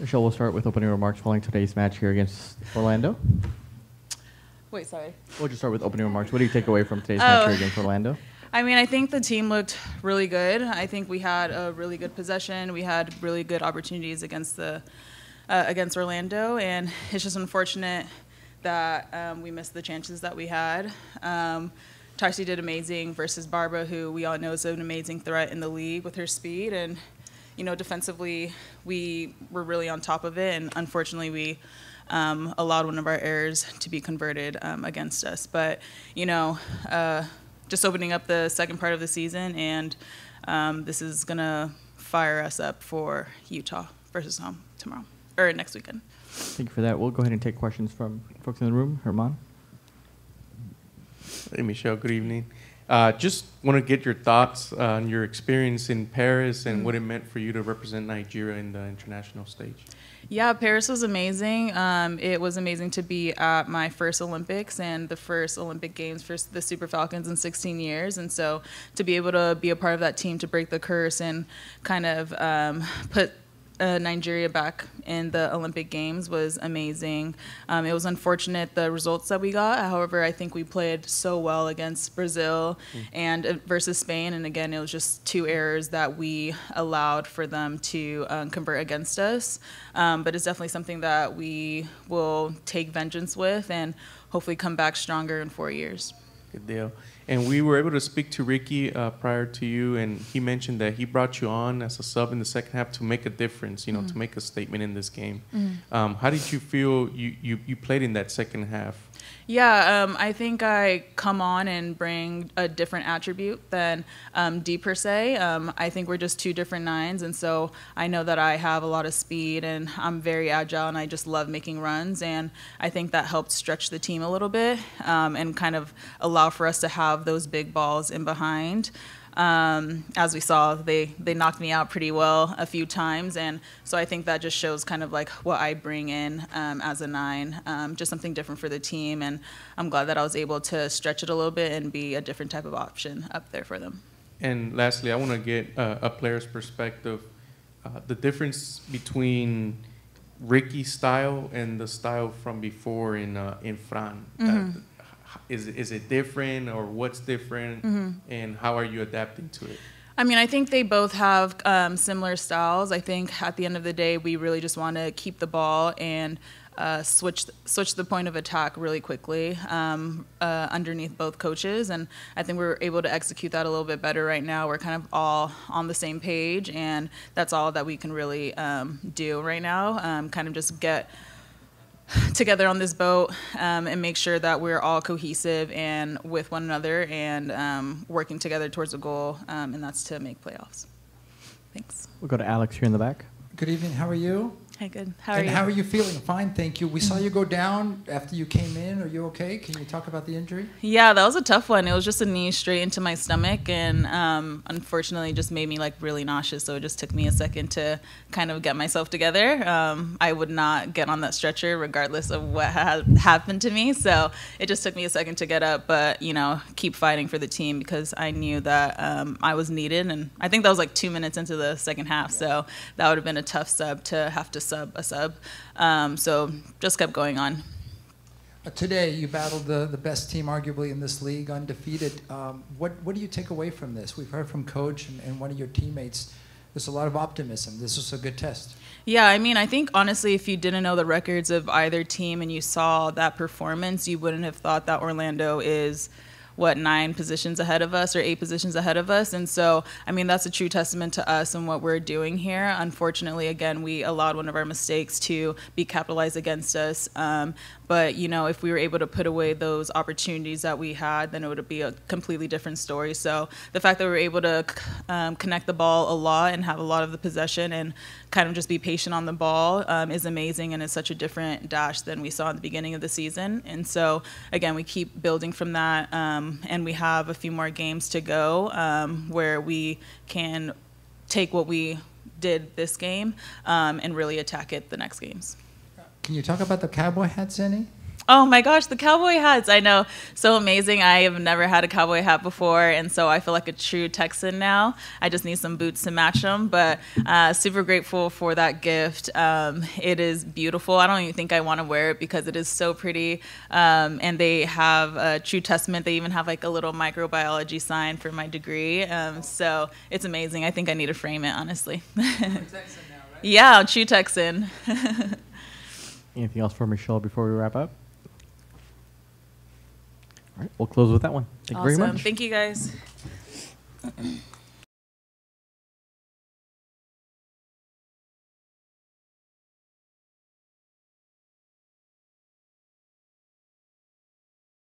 Michelle, we'll start with opening remarks following today's match here against Orlando. Wait, sorry. We'll just start with opening remarks. What do you take away from today's match here against Orlando? I mean, I think the team looked really good. I think we had a really good possession. We had really good opportunities against Orlando, and it's just unfortunate that we missed the chances that we had. Tarsi did amazing versus Barbara, who we all know is an amazing threat in the league with her speed, and defensively we were really on top of it, and unfortunately we allowed one of our errors to be converted against us. But just opening up the second part of the season, and this is gonna fire us up for Utah versus home tomorrow or next weekend. Thank you for that. We'll go ahead and take questions from folks in the room. Herman. Hey, Michelle. Good evening. Just want to get your thoughts on your experience in Paris and what it meant for you to represent Nigeria in the international stage. Yeah, Paris was amazing. It was amazing to be at my first Olympics and the first Olympic Games for the Super Falcons in 16 years. And so to be able to be a part of that team, to break the curse and kind of put Nigeria back in the Olympic Games was amazing. It was unfortunate the results that we got. However, I think we played so well against Brazil and versus Spain. And again, it was just two errors that we allowed for them to convert against us. But it's definitely something that we will take vengeance with and hopefully come back stronger in 4 years. Good deal. And we were able to speak to Ricky prior to you, and he mentioned that he brought you on as a sub in the second half to make a difference, to make a statement in this game. How did you feel you played in that second half? Yeah, I think I come on and bring a different attribute than D per se. I think we're just two different nines, and so I know that I have a lot of speed and I'm very agile and I just love making runs, and I think that helped stretch the team a little bit and kind of allow for us to have those big balls in behind. As we saw, they knocked me out pretty well a few times, and so I think that just shows kind of like what I bring in as a nine, just something different for the team, and I'm glad that I was able to stretch it a little bit and be a different type of option up there for them. And lastly, I want to get a player's perspective, the difference between Ricky's style and the style from before in Fran. Is it different, or what's different, and how are you adapting to it? I mean, I think they both have similar styles. I think at the end of the day, we really just want to keep the ball and switch the point of attack really quickly underneath both coaches, and I think we're able to execute that a little bit better right now. We're kind of all on the same page, and that's all that we can really do right now. Kind of just get together on this boat and make sure that we're all cohesive and with one another and working together towards a goal, and that's to make playoffs. Thanks. We'll go to Alex here in the back. Good evening. How are you? Hey, good. How are you? And how are you feeling? Fine, thank you. We saw you go down after you came in. Are you okay? Can you talk about the injury? Yeah, that was a tough one. It was just a knee straight into my stomach, and unfortunately just made me like really nauseous, so it just took me a second to kind of get myself together. I would not get on that stretcher regardless of what had happened to me, so it just took me a second to get up, but keep fighting for the team because I knew that I was needed, and I think that was like 2 minutes into the second half, so that would have been a tough sub to have to sub a sub. So just kept going on. Today you battled the best team arguably in this league, undefeated. What do you take away from this? We've heard from Coach and one of your teammates. There's a lot of optimism. This was a good test. Yeah, I mean, I think honestly, if you didn't know the records of either team and you saw that performance, you wouldn't have thought that Orlando is 9 positions ahead of us or 8 positions ahead of us. And so, I mean, that's a true testament to us and what we're doing here. Unfortunately, again, we allowed one of our mistakes to be capitalized against us. But, if we were able to put away those opportunities that we had, then it would be a completely different story. So the fact that we were able to connect the ball a lot and have a lot of the possession and kind of just be patient on the ball is amazing, and it's such a different Dash than we saw at the beginning of the season. And so, again, we keep building from that, and we have a few more games to go where we can take what we did this game and really attack it the next games. Can you talk about the cowboy hats any? Oh my gosh, the cowboy hats. I know. So amazing. I have never had a cowboy hat before, and so I feel like a true Texan now. I just need some boots to match them, but super grateful for that gift. It is beautiful. I don't even think I want to wear it because it is so pretty, and they have a true testament. They even have like a little microbiology sign for my degree, so it's amazing. I think I need to frame it, honestly. Texan now, right? Yeah, true Texan. Anything else for Michelle before we wrap up? All right, we'll close with that one. Thank you very much. Thank you, guys.